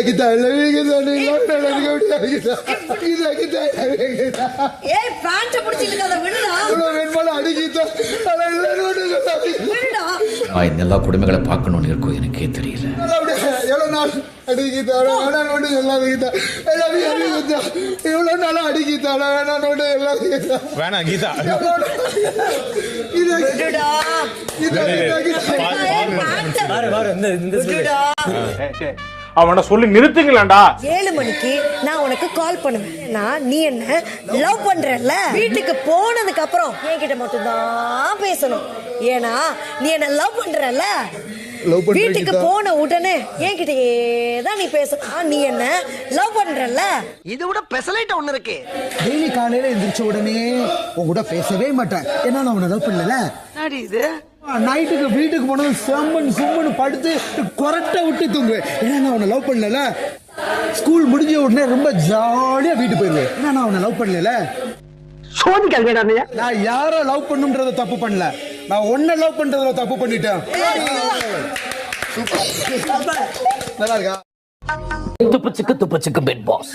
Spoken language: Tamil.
கீதா ஏய் பேண்ட் பிடிச்சிருக்காத விடுடா. எல்லா குடும்பங்களை பார்க்கணும்னு இருக்கோ எனக்கே தெரியல. எவ்வளவு நாள் அடிக்கிட்டா எவ்வளவு நாளா அடிக்கிட்டா வேணாம் கீதா. அவனை சொல்லி நிறுத்துங்களா? 7 மணிக்கு நான் உனக்கு கால் பண்ணுவேன். நீ என்ன லவ் பண்றல? வீட்டுக்கு போனதுக்கு அப்புறம் என்கிட்ட மட்டும் தான் பேசணும். ஏன்னா நீ என்ன லவ் பண்றல. வீட்டுக்கு போன உடனே என்கிட்டயே தான் நீ பேசணும். நீ என்ன லவ் பண்றல. இதை விட பெசலைட் ஒண்ணு இருக்கு. டெய்லி காலையில எந்திரிச்ச உடனே உன் கூட பேசவே மாட்டேன். ஏன்னா நான் உன்னை லவ் பண்ணல. இது நைட்டுக்கு வீட்டுக்கு போனது சும்மன்னு படுத்து கொரட்டை விட்டு தூங்குவேன். ஏன்னா நான் உன்னை லவ் பண்ணல. ஸ்கூல் முடிஞ்ச உடனே ரொம்ப ஜாலியா வீட்டுக்கு போயிருவேன். ஏன்னா நான் உன்னை லவ் பண்ணல. நான் யார லவ் பண்ணுன்றத தப்பு பண்ணல, நான் உன்னை லவ் பண்றதுல தப்பு பண்ணிட்டேன். நல்லா இருக்கா? துப்பச்சுக்கு பெட் பாஸ்.